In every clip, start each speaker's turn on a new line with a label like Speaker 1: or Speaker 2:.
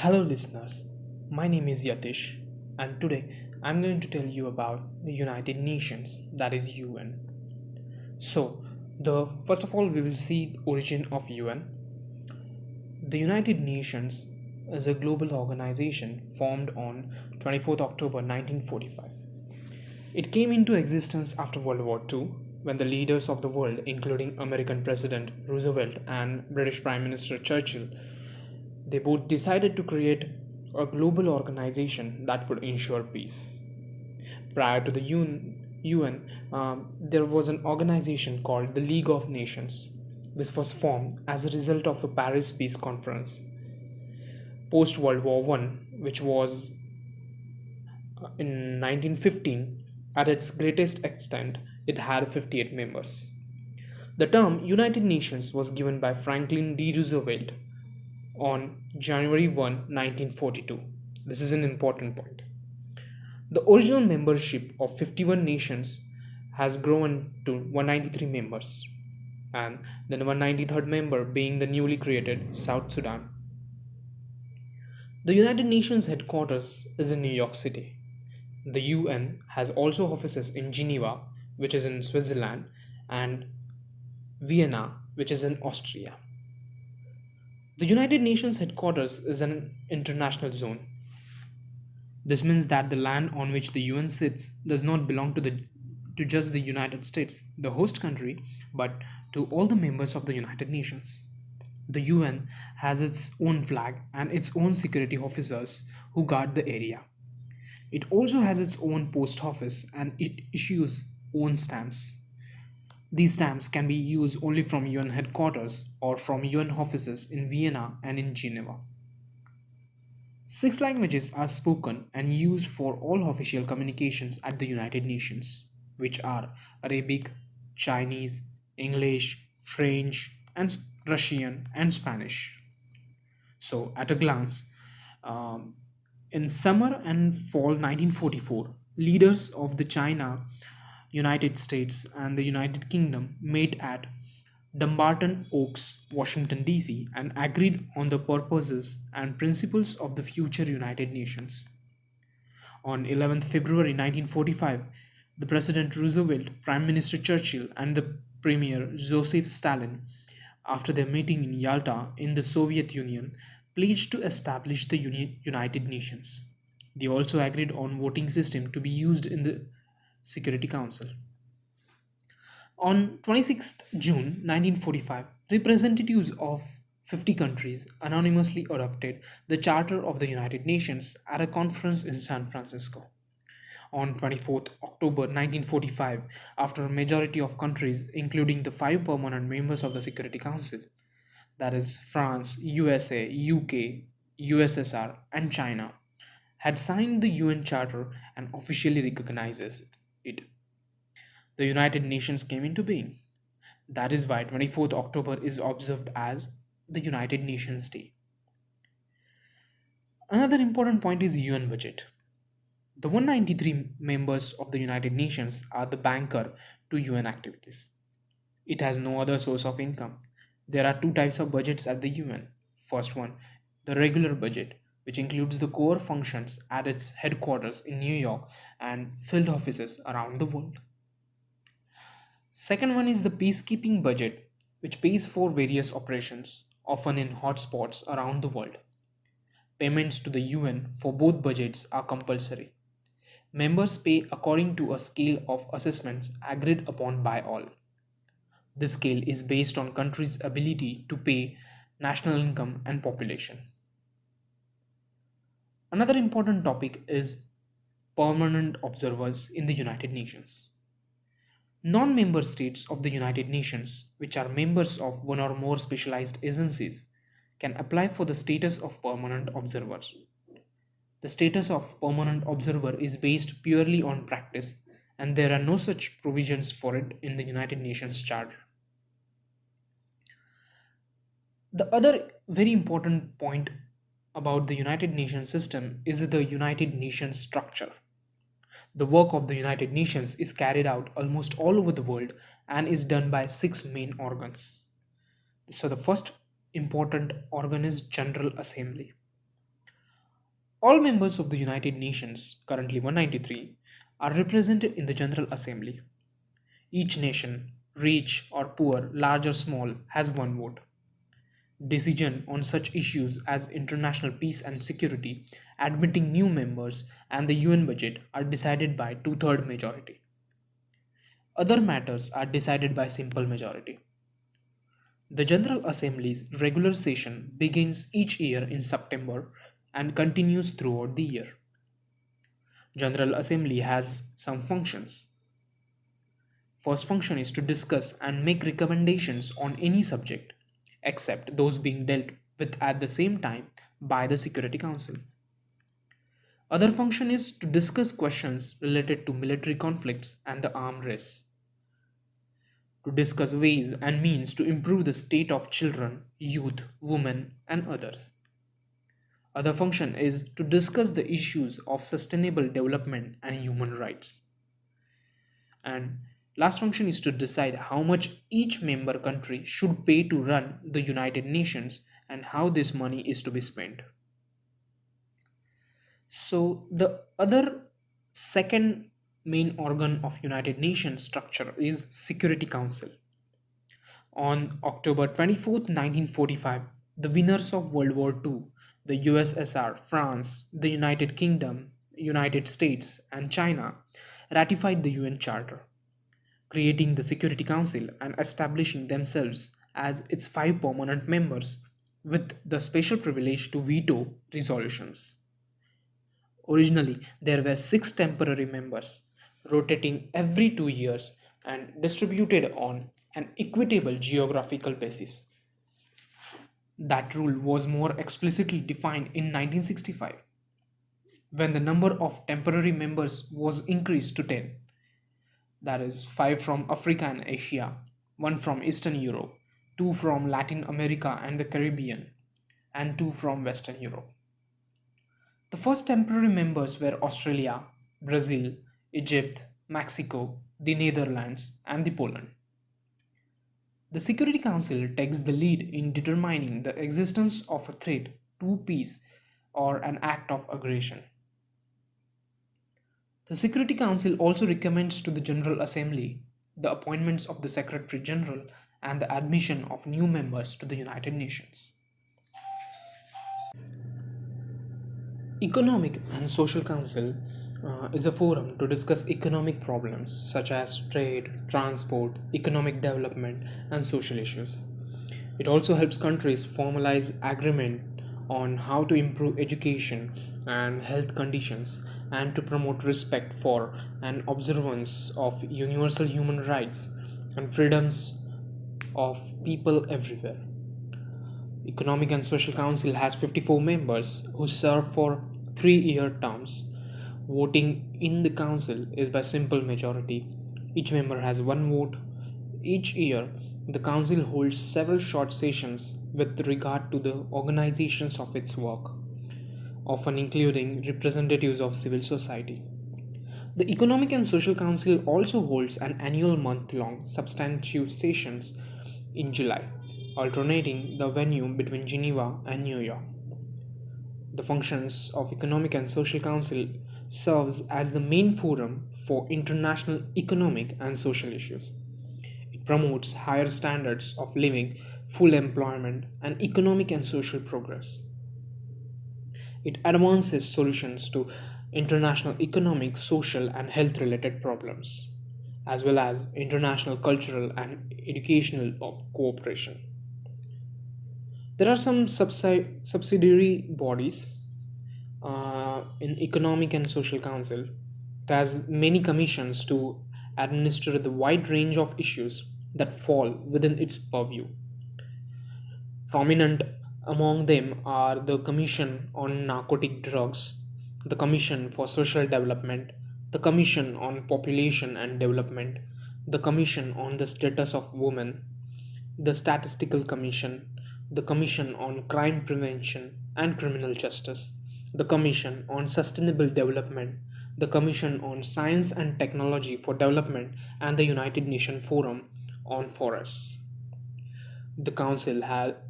Speaker 1: Hello, listeners. My name is Yatish, and today I'm going to tell you about the United Nations, that is UN. So, the first of all, we will see the origin of UN. The United Nations is a global organization formed on 24th October 1945. It came into existence after World War II when the leaders of the world, including American President Roosevelt and British Prime Minister Churchill, they both decided to create a global organization that would ensure peace. Prior to the UN, there was an organization called the League of Nations. This was formed as a result of a Paris Peace Conference. Post World War One, which was in 1915, at its greatest extent, it had 58 members. The term United Nations was given by Franklin D. Roosevelt on January 1, 1942. This is an important point. The original membership of 51 nations has grown to 193 members, and the 193rd member being the newly created South Sudan. The United Nations headquarters is in New York City. The UN has also offices in Geneva, which is in Switzerland, and Vienna, which is in Austria. The United Nations headquarters is an international zone. This means that the land on which the UN sits does not belong to just the United States, the host country, but to all the members of the United Nations. The UN has its own flag and its own security officers who guard the area. It also has its own post office and it issues own stamps. These stamps can be used only from UN headquarters or from UN offices in Vienna and in Geneva. Six languages are spoken and used for all official communications at the United Nations, which are Arabic, Chinese, English, French, and Russian and Spanish. So, at a glance, um, in summer and fall 1944, leaders of the China, United States, and the United Kingdom met at Dumbarton Oaks, Washington, D.C., and agreed on the purposes and principles of the future United Nations. On 11th February 1945, the President Roosevelt, Prime Minister Churchill, and the Premier Joseph Stalin, after their meeting in Yalta in the Soviet Union, pledged to establish the United Nations. They also agreed on voting system to be used in the Security Council. On 26th June 1945, representatives of 50 countries anonymously adopted the Charter of the United Nations at a conference in San Francisco. On 24th October 1945, after a majority of countries, including the five permanent members of the Security Council, that is, France, USA, UK, USSR, and China, had signed the UN Charter and officially recognizes it, the United Nations came into being. That is why 24th October is observed as the United Nations Day. Another important point is UN budget. The 193 members of the United Nations are the banker to UN activities. It has no other source of income. There are two types of budgets at the UN. First one, the regular budget, which includes the core functions at its headquarters in New York and field offices around the world. Second one is the peacekeeping budget, which pays for various operations, often in hotspots around the world. Payments to the UN for both budgets are compulsory. Members pay according to a scale of assessments agreed upon by all. This scale is based on countries' ability to pay national income and population. Another important topic is permanent observers in the United Nations. Non member states of the United Nations, which are members of one or more specialized agencies, can apply for the status of permanent observer. The status of permanent observer is based purely on practice, and there are no such provisions for it in the United Nations Charter. The other very important point about the United Nations system is the United Nations structure. The work of the United Nations is carried out almost all over the world and is done by six main organs. So, the first important organ is General Assembly. All members of the United Nations, currently 193, are represented in the General Assembly. Each nation, rich or poor, large or small, has one vote. Decisions on such issues as international peace and security, admitting new members, and the UN budget are decided by two-thirds majority. Other matters are decided by simple majority. The General Assembly's regular session begins each year in September and continues throughout the year. General Assembly has some functions. First function is to discuss and make recommendations on any subject, except those being dealt with at the same time by the Security Council. Other function is to discuss questions related to military conflicts and the arms race, to discuss ways and means to improve the state of children, youth, women, and others. Other function is to discuss the issues of sustainable development and human rights. And last function is to decide how much each member country should pay to run the United Nations and how this money is to be spent. So the other second main organ of United Nations structure is Security Council. On October 24th, 1945, the winners of World War II, the USSR, France, the United Kingdom, United States, and China, ratified the UN Charter, creating the Security Council and establishing themselves as its five permanent members with the special privilege to veto resolutions. Originally, there were six temporary members, rotating every 2 years and distributed on an equitable geographical basis. That rule was more explicitly defined in 1965 when the number of temporary members was increased to 10, that is, 5 from Africa and Asia, 1 from Eastern Europe, 2 from Latin America and the Caribbean, and 2 from Western Europe. The first temporary members were Australia, Brazil, Egypt, Mexico, the Netherlands, and the Poland. The Security Council takes the lead in determining the existence of a threat to peace or an act of aggression. The Security Council also recommends to the General Assembly the appointments of the Secretary General and the admission of new members to the United Nations. Economic and Social Council is a forum to discuss economic problems such as trade, transport, economic development, and social issues. It also helps countries formalize agreement on how to improve education and health conditions and to promote respect for and observance of universal human rights and freedoms of people everywhere. Economic and Social Council has 54 members who serve for 3-year terms. Voting in the council is by simple majority. Each member has one vote. Each year, the council holds several short sessions with regard to the organizations of its work, often including representatives of civil society. The Economic and Social Council also holds an annual month-long substantive sessions in July, alternating the venue between Geneva and New York. The functions of Economic and Social Council serves as the main forum for international economic and social issues. It promotes higher standards of living, full employment, and economic and social progress. It advances solutions to international economic, social, and health related problems, as well as international cultural and educational cooperation. There are some subsidiary bodies in Economic and Social Council. It has many commissions to administer the wide range of issues that fall within its purview. Prominent among them are the Commission on Narcotic Drugs, the Commission for Social Development, the Commission on Population and Development, the Commission on the Status of Women, the Statistical Commission, the Commission on Crime Prevention and Criminal Justice, the Commission on Sustainable Development, the Commission on Science and Technology for Development, and the United Nations Forum on Forests. The Council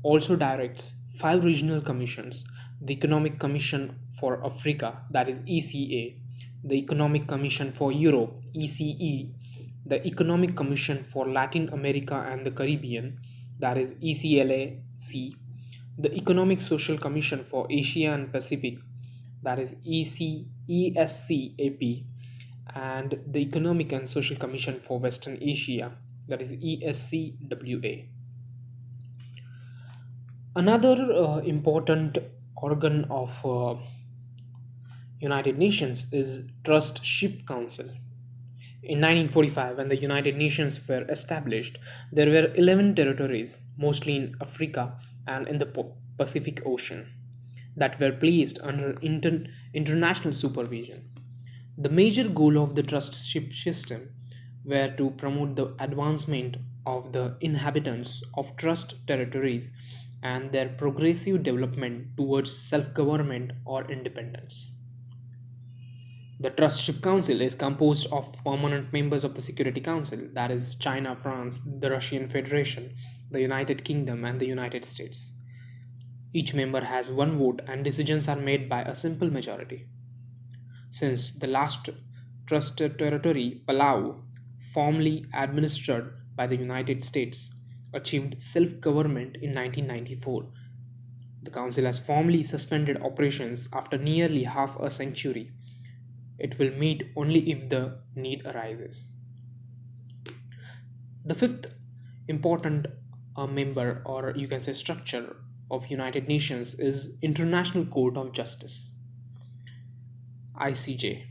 Speaker 1: also directs five regional commissions the Economic Commission for Africa, that is ECA, the Economic Commission for Europe, ECE, the Economic Commission for Latin America and the Caribbean, that is ECLAC, the Economic Social Commission for Asia and Pacific, that is ESCAP, and the Economic and Social Commission for Western Asia, that is ESCWA. Another important organ of United Nations is Trustship Council. In 1945, when the United Nations were established, there were 11 territories, mostly in Africa and in the Pacific Ocean, that were placed under international supervision. The major goal of the trustship system were to promote the advancement of the inhabitants of trust territories and their progressive development towards self-government or independence. The Trustship Council is composed of permanent members of the Security Council, that is, China, France, the Russian Federation, the United Kingdom, and the United States. Each member has one vote, and decisions are made by a simple majority. Since the last trusted territory, Palau, formerly administered by the United States, achieved self government in 1994, the Council has formally suspended operations after nearly half a century. It will meet only if the need arises. The fifth important member, or you can say structure, of United Nations is International Court of Justice. ICJ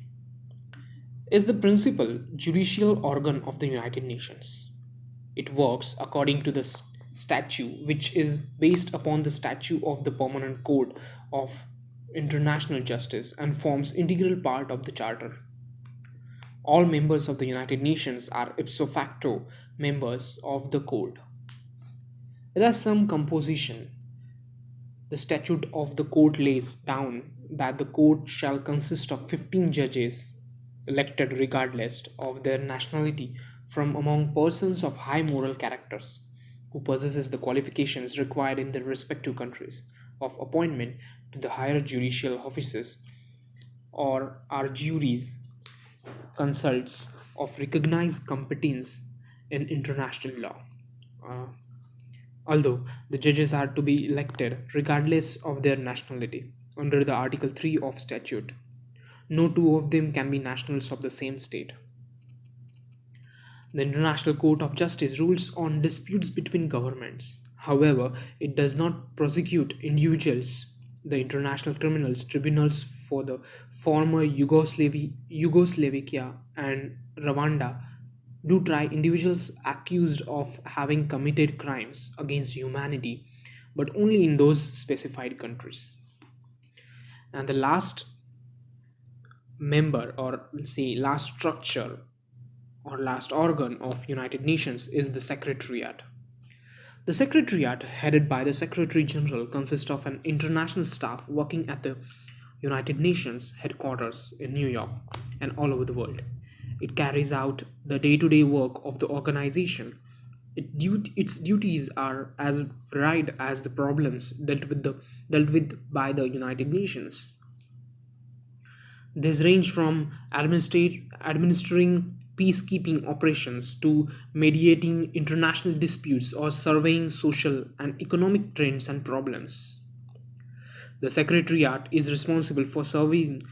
Speaker 1: is the principal judicial organ of the United Nations. It works according to the statute, which is based upon the statute of the Permanent Court of International Justice and forms integral part of the Charter. All members of the United Nations are ipso facto members of the court. It has some composition. The statute of the court lays down that the court shall consist of 15 judges elected regardless of their nationality from among persons of high moral characters who possesses the qualifications required in their respective countries of appointment to the higher judicial offices or are juries consults of recognized competence in international law. Uh, Although the judges are to be elected regardless of their nationality under the Article 3 of statute, no two of them can be nationals of the same state. The International Court of Justice rules on disputes between governments. However, it does not prosecute individuals. The International Criminals Tribunals for the former Yugoslavia and Rwanda do try individuals accused of having committed crimes against humanity, but only in those specified countries. And the last member, or say last structure or last organ of United Nations, is the Secretariat. The Secretariat, headed by the Secretary General, consists of an international staff working at the United Nations headquarters in New York and all over the world. It carries out the day-to-day work of the organization. Its duties are as varied as the problems dealt with by the United Nations. These range from administering peacekeeping operations to mediating international disputes or surveying social and economic trends and problems. The Secretariat is responsible for servicing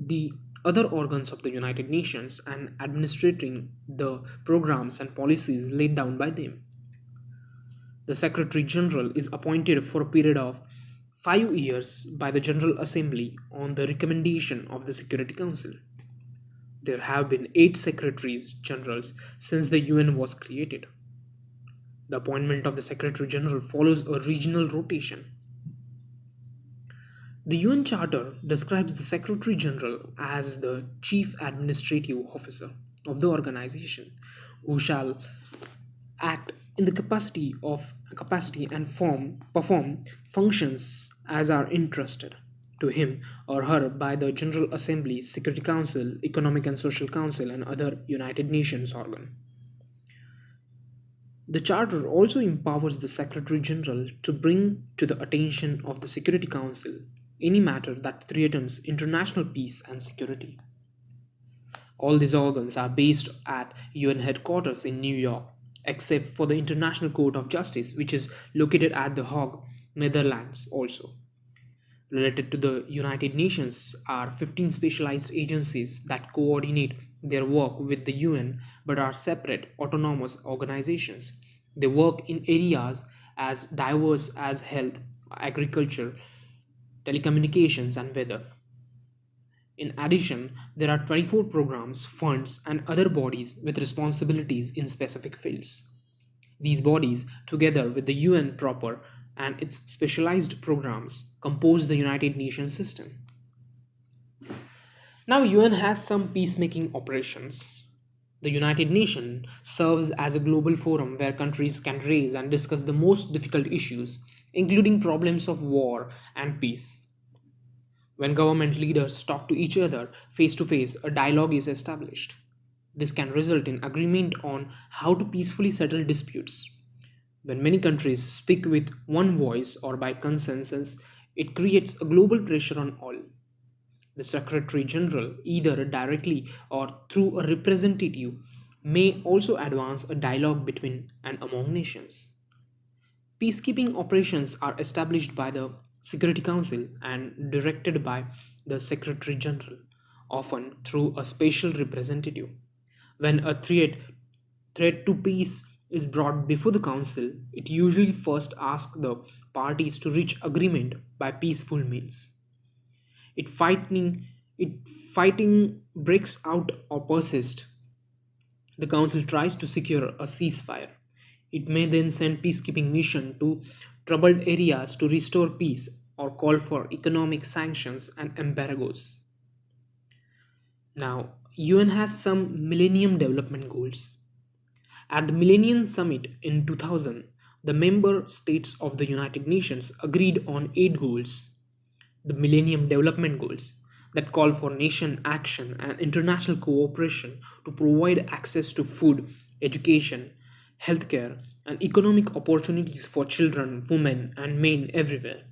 Speaker 1: the other organs of the United Nations and administrating the programs and policies laid down by them. The Secretary General is appointed for a period of 5 years by the General Assembly on the recommendation of the Security Council. There have been 8 Secretaries Generals since the UN was created. The appointment of the Secretary General follows a regional rotation. The UN Charter describes the Secretary General as the Chief Administrative Officer of the organization, who shall act in the capacity and perform functions as are entrusted to him or her by the General Assembly, Security Council, Economic and Social Council, and other United Nations organ. The Charter also empowers the Secretary General to bring to the attention of the Security Council any matter that threatens international peace and security. All these organs are based at UN headquarters in New York, except for the International Court of Justice, which is located at The Hague, Netherlands also. Related to the United Nations are 15 specialized agencies that coordinate their work with the UN but are separate, autonomous organizations. They work in areas as diverse as health, agriculture, telecommunications, and weather. In addition, there are 24 programs, funds, and other bodies with responsibilities in specific fields. These bodies, together with the UN proper and its specialized programs, compose the United Nations system. Now, UN has some peacemaking operations. The United Nations serves as a global forum where countries can raise and discuss the most difficult issues, including problems of war and peace. When government leaders talk to each other face to face, a dialogue is established. This can result in agreement on how to peacefully settle disputes. When many countries speak with one voice or by consensus, it creates a global pressure on all. The Secretary General, either directly or through a representative, may also advance a dialogue between and among nations. Peacekeeping operations are established by the Security Council and directed by the Secretary General, often through a special representative. When a threat to peace is brought before the Council, it usually first asks the parties to reach agreement by peaceful means. It fighting it fighting breaks out or persists, the Council tries to secure a ceasefire. It may then send peacekeeping mission to troubled areas to restore peace or call for economic sanctions and embargoes. Now, UN has some Millennium Development Goals. At the Millennium Summit in 2000, the member states of the United Nations agreed on 8 goals, the Millennium Development Goals, that call for nation action and international cooperation to provide access to food, education, healthcare, and economic opportunities for children, women, and men everywhere.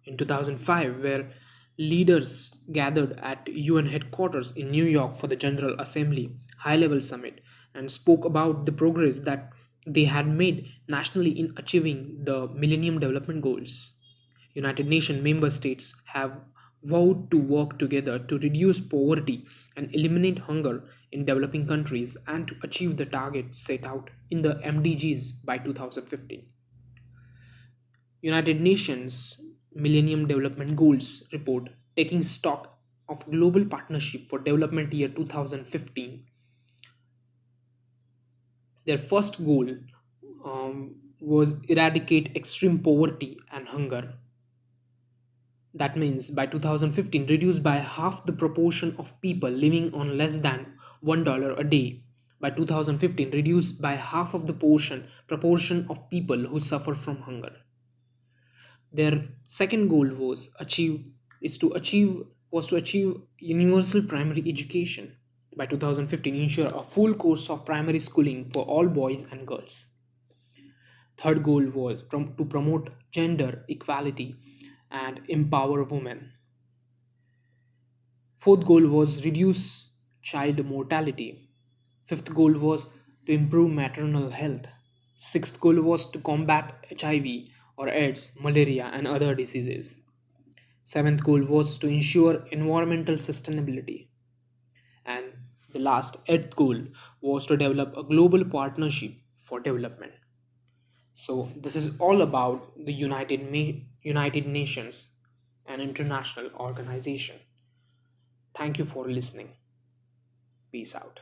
Speaker 1: In 2005, where leaders gathered at UN headquarters in New York for the General Assembly high level summit and spoke about the progress that they had made nationally in achieving the Millennium Development Goals. United Nations member states have vowed to work together to reduce poverty and eliminate hunger in developing countries and to achieve the targets set out in the MDGs by 2015. United Nations Millennium Development Goals report, taking stock of global partnership for development year 2015. Their first goal was eradicate extreme poverty and hunger. That means by 2015, reduce by half the proportion of people living on less than $1 a day. By 2015, reduce by half of the proportion of people who suffer from hunger. Their second goal was to achieve universal primary education. By 2015, ensure a full course of primary schooling for all boys and girls. Third goal was to promote gender equality and empower women. Fourth goal was reduce child mortality. Fifth goal was to improve maternal health. Sixth goal was to combat HIV or AIDS, malaria, and other diseases. Seventh goal was to ensure environmental sustainability. And the last, eighth goal, was to develop a global partnership for development. So, this is all about the United Nations, an international organization. Thank you for listening. Peace out.